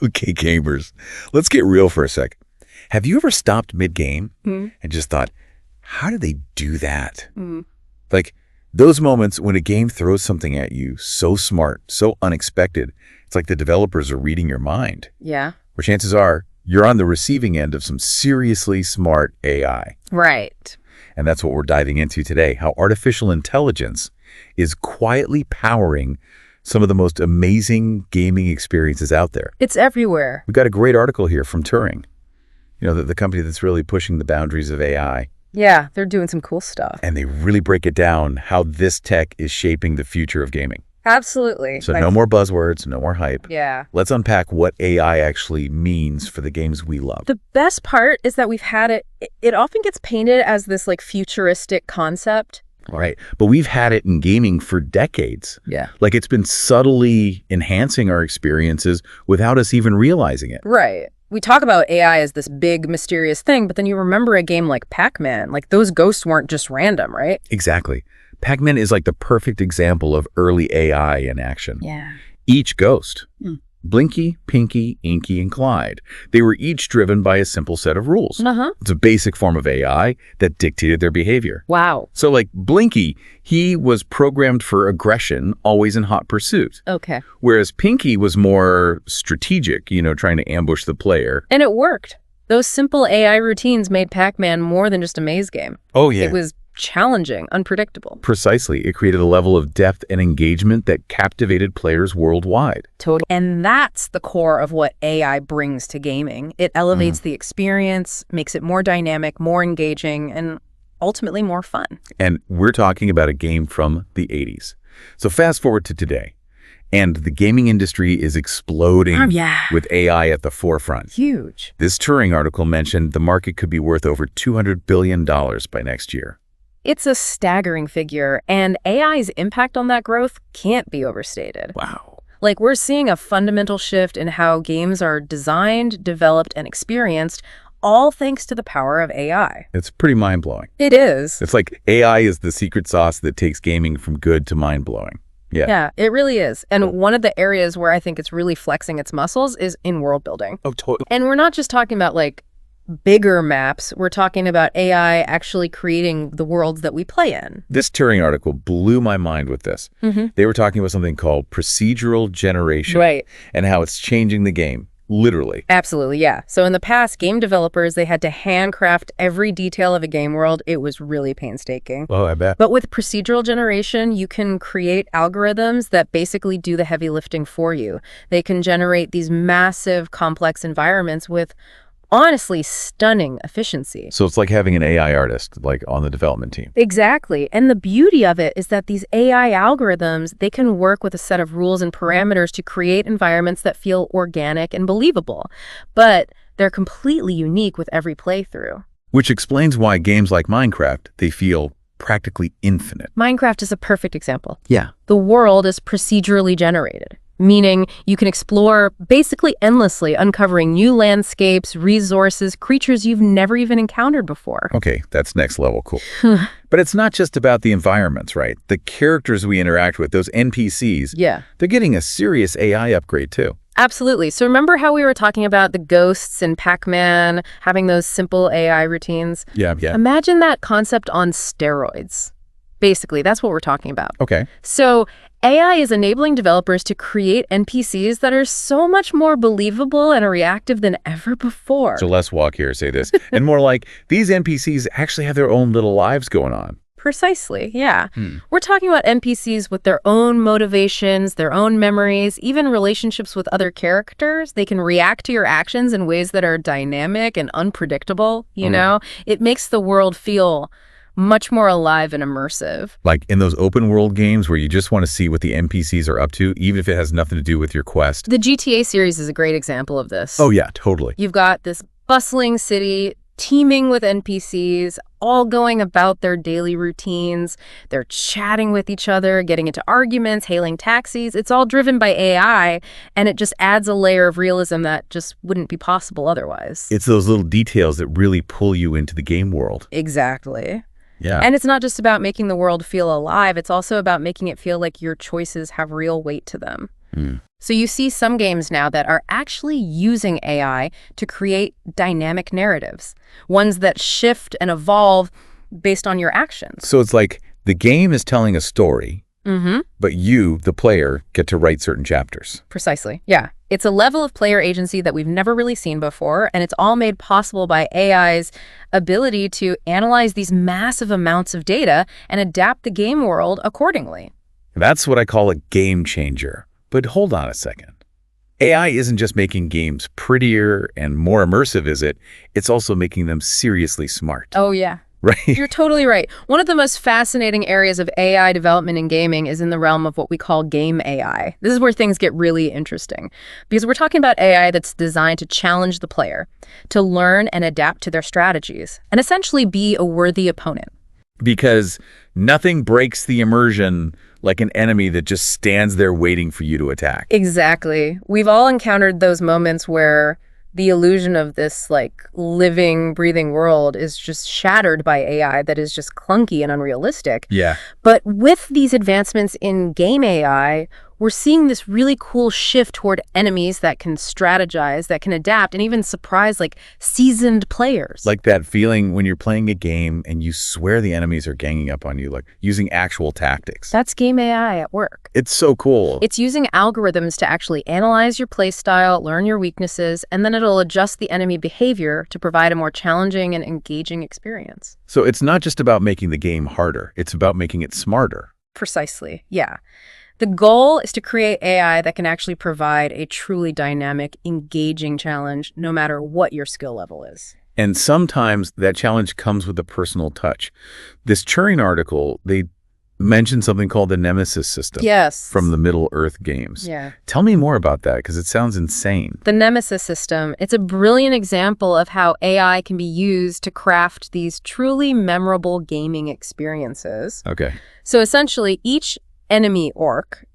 Okay, gamers, let's get real for a sec. Have you ever stopped mid-game and just thought, how did they do that? Like those moments when a game throws something at you so smart, so unexpected, it's like the developers are reading your mind. Yeah. Where chances are you're on the receiving end of some seriously smart AI. Right. And that's what we're diving into today, how artificial intelligence is quietly powering some of the most amazing gaming experiences out there. It's everywhere. We've got a great article here from Turing, the company that's really pushing the boundaries of AI. Yeah, they're doing some cool stuff. And they really break it down how this tech is shaping the future of gaming. Absolutely. So no more buzzwords, no more hype. Yeah. Let's unpack what AI actually means for the games we love. The best part is that we've had it often gets painted as this like futuristic concept. Right. But we've had it in gaming for decades. Yeah. Like it's been subtly enhancing our experiences without us even realizing it. Right. We talk about AI as this big, mysterious thing, but then you remember a game like Pac-Man. Like those ghosts weren't just random, right? Exactly. Pac-Man is like the perfect example of early AI in action. Yeah. Each ghost, Blinky, Pinky, Inky, and Clyde, they were each driven by a simple set of rules. It's a basic form of AI that dictated their behavior. Wow. So like Blinky, he was programmed for aggression, always in hot pursuit. Okay. Whereas Pinky was more strategic, trying to ambush the player. And it worked. Those simple AI routines made Pac-Man more than just a maze game. Oh, yeah. It was challenging, unpredictable. Precisely. It created a level of depth and engagement that captivated players worldwide. Totally. And that's the core of what AI brings to gaming. It elevates the experience, makes it more dynamic, more engaging, and ultimately more fun. And we're talking about a game from the 80s. So fast forward to today, and the gaming industry is exploding with AI at the forefront. Huge. This Turing article mentioned the market could be worth over $200 billion by next year. It's a staggering figure, and AI's impact on that growth can't be overstated. Wow. Like, we're seeing a fundamental shift in how games are designed, developed, and experienced, all thanks to the power of AI. It's pretty mind-blowing. It is. It's like AI is the secret sauce that takes gaming from good to mind-blowing. Yeah, it really is. And one of the areas where I think it's really flexing its muscles is in world building. Oh, totally. And we're not just talking about, like, bigger maps. We're talking about AI actually creating the worlds that we play in. This Turing article blew my mind with this. They were talking about something called procedural generation. Right. And how it's changing the game, literally. Absolutely, yeah. So in the past, game developers, they had to handcraft every detail of a game world. It was really painstaking. Oh, I bet. But with procedural generation, you can create algorithms that basically do the heavy lifting for you. They can generate these massive, complex environments with honestly stunning efficiency. So it's like having an AI artist, like on the development team. Exactly. And the beauty of it is that these AI algorithms, they can work with a set of rules and parameters to create environments that feel organic and believable. But they're completely unique with every playthrough. Which explains why games like Minecraft, they feel practically infinite. Minecraft is a perfect example. Yeah. The world is procedurally generated, meaning you can explore basically endlessly, uncovering new landscapes, resources, creatures you've never even encountered before. Okay, that's next level cool. But it's not just about the environments, right? The characters we interact with, those NPCs, they're getting a serious AI upgrade too. Absolutely. So remember how we were talking about the ghosts in Pac-Man having those simple AI routines? Yeah. Imagine that concept on steroids. Basically, that's what we're talking about. Okay. So AI is enabling developers to create NPCs that are so much more believable and reactive than ever before. So less walk here, say this. And more like, these NPCs actually have their own little lives going on. Precisely, yeah. We're talking about NPCs with their own motivations, their own memories, even relationships with other characters. They can react to your actions in ways that are dynamic and unpredictable, you know? It makes the world feel much more alive and immersive. Like in those open world games where you just want to see what the NPCs are up to, even if it has nothing to do with your quest. The GTA series is a great example of this. Oh yeah, totally. You've got this bustling city teeming with NPCs, all going about their daily routines. They're chatting with each other, getting into arguments, hailing taxis. It's all driven by AI, and it just adds a layer of realism that just wouldn't be possible otherwise. It's those little details that really pull you into the game world. Exactly. Yeah. And it's not just about making the world feel alive. It's also about making it feel like your choices have real weight to them. So you see some games now that are actually using AI to create dynamic narratives, ones that shift and evolve based on your actions. So it's like the game is telling a story, but you, the player, get to write certain chapters. Precisely. Yeah. It's a level of player agency that we've never really seen before, and it's all made possible by AI's ability to analyze these massive amounts of data and adapt the game world accordingly. That's what I call a game changer. But hold on a second. AI isn't just making games prettier and more immersive, is it? It's also making them seriously smart. Oh, yeah. Right? You're totally right. One of the most fascinating areas of AI development in gaming is in the realm of what we call game AI. This is where things get really interesting because we're talking about AI that's designed to challenge the player, to learn and adapt to their strategies, and essentially be a worthy opponent. Because nothing breaks the immersion like an enemy that just stands there waiting for you to attack. Exactly. We've all encountered those moments where the illusion of this living, breathing world is just shattered by AI that is just clunky and unrealistic. Yeah. But with these advancements in game AI, we're seeing this really cool shift toward enemies that can strategize, that can adapt, and even surprise seasoned players. Like that feeling when you're playing a game and you swear the enemies are ganging up on you, like using actual tactics. That's game AI at work. It's so cool. It's using algorithms to actually analyze your playstyle, learn your weaknesses, and then it'll adjust the enemy behavior to provide a more challenging and engaging experience. So it's not just about making the game harder, it's about making it smarter. Precisely, yeah. The goal is to create AI that can actually provide a truly dynamic, engaging challenge, no matter what your skill level is. And sometimes that challenge comes with a personal touch. This Turing article, they mentioned something called the Nemesis System. Yes. From the Middle-earth games. Yeah. Tell me more about that, because it sounds insane. The Nemesis System, it's a brilliant example of how AI can be used to craft these truly memorable gaming experiences. Okay. So essentially, each enemy orc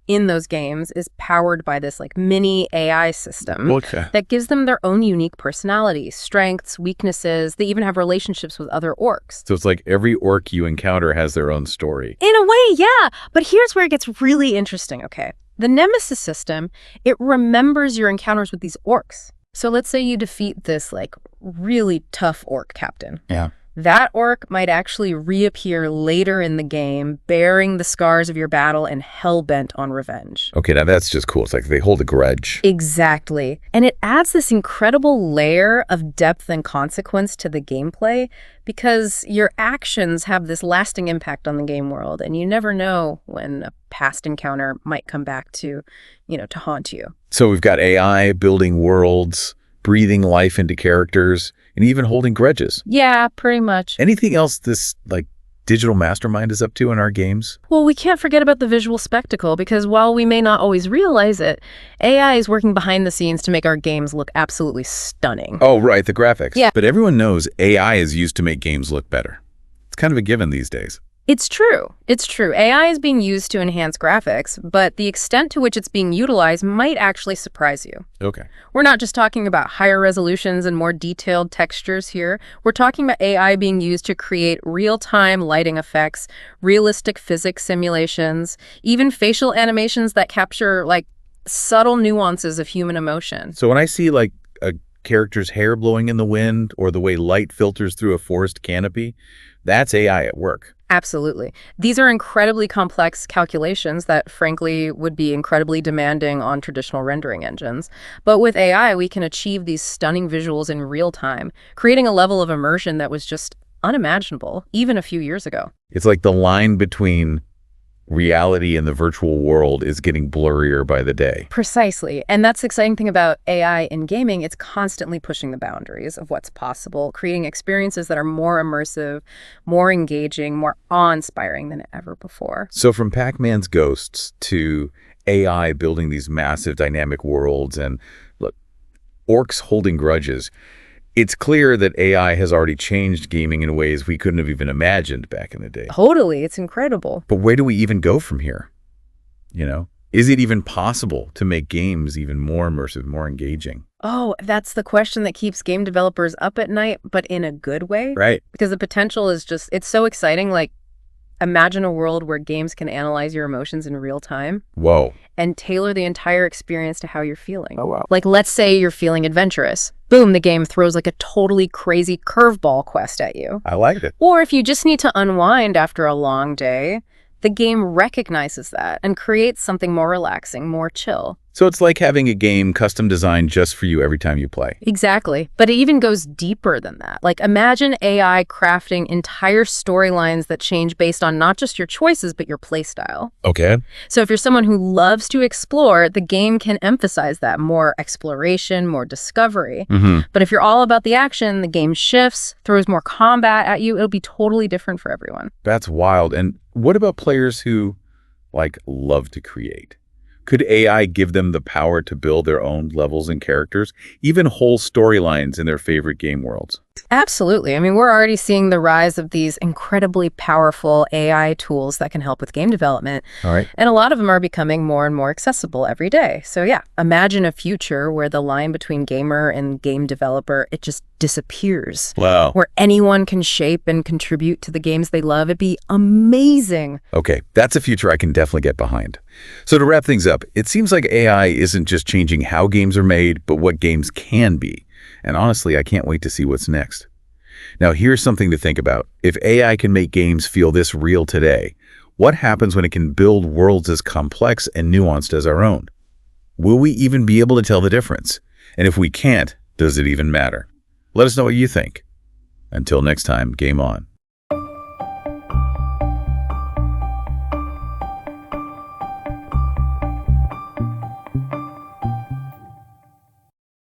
in those games is powered by this mini AI system that gives them their own unique personality, strengths, weaknesses. They even have relationships with other orcs. So it's like every orc you encounter has their own story. In a way, yeah. But here's where it gets really interesting, okay? The Nemesis System, it remembers your encounters with these orcs. So let's say you defeat this really tough orc captain. Yeah. That orc might actually reappear later in the game, bearing the scars of your battle and hell-bent on revenge. Okay, now that's just cool. It's like they hold a grudge. Exactly. And it adds this incredible layer of depth and consequence to the gameplay because your actions have this lasting impact on the game world, and you never know when a past encounter might come back to haunt you. So we've got AI building worlds, breathing life into characters, and even holding grudges. Yeah, pretty much. Anything else this digital mastermind is up to in our games? Well, we can't forget about the visual spectacle because while we may not always realize it, AI is working behind the scenes to make our games look absolutely stunning. Oh, right, the graphics. Yeah. But everyone knows AI is used to make games look better. It's kind of a given these days. It's true. It's true. AI is being used to enhance graphics, but the extent to which it's being utilized might actually surprise you. Okay. We're not just talking about higher resolutions and more detailed textures here. We're talking about AI being used to create real-time lighting effects, realistic physics simulations, even facial animations that capture subtle nuances of human emotion. So when I see a character's hair blowing in the wind or the way light filters through a forest canopy, that's AI at work. Absolutely. These are incredibly complex calculations that, frankly, would be incredibly demanding on traditional rendering engines. But with AI, we can achieve these stunning visuals in real time, creating a level of immersion that was just unimaginable, even a few years ago. It's like the line between reality and the virtual world is getting blurrier by the day. Precisely. And that's the exciting thing about AI in gaming. It's constantly pushing the boundaries of what's possible, creating experiences that are more immersive, more engaging, more awe-inspiring than ever before. So from Pac-Man's ghosts to AI building these massive dynamic worlds and look, orcs holding grudges, it's clear that AI has already changed gaming in ways we couldn't have even imagined back in the day. Totally. It's incredible. But where do we even go from here? Is it even possible to make games even more immersive, more engaging? Oh, that's the question that keeps game developers up at night, but in a good way. Right. Because the potential is it's so exciting. Imagine a world where games can analyze your emotions in real time. Whoa. And tailor the entire experience to how you're feeling. Oh, wow. Like, let's say you're feeling adventurous. Boom, the game throws like a totally crazy curveball quest at you. I liked it. Or if you just need to unwind after a long day, the game recognizes that and creates something more relaxing, more chill. So it's like having a game custom designed just for you every time you play. Exactly. But it even goes deeper than that. Like, imagine AI crafting entire storylines that change based on not just your choices, but your play style. Okay. So if you're someone who loves to explore, the game can emphasize that, more exploration, more discovery. But if you're all about the action, the game shifts, throws more combat at you. It'll be totally different for everyone. That's wild. And what about players who, like, love to create? Could AI give them the power to build their own levels and characters, even whole storylines in their favorite game worlds? Absolutely. I mean, we're already seeing the rise of these incredibly powerful AI tools that can help with game development. All right. And a lot of them are becoming more and more accessible every day. So yeah, imagine a future where the line between gamer and game developer, it just disappears. Wow. Where anyone can shape and contribute to the games they love. It'd be amazing. Okay, that's a future I can definitely get behind. So to wrap things up, it seems like AI isn't just changing how games are made, but what games can be. And honestly, I can't wait to see what's next. Now, here's something to think about. If AI can make games feel this real today, what happens when it can build worlds as complex and nuanced as our own? Will we even be able to tell the difference? And if we can't, does it even matter? Let us know what you think. Until next time, game on.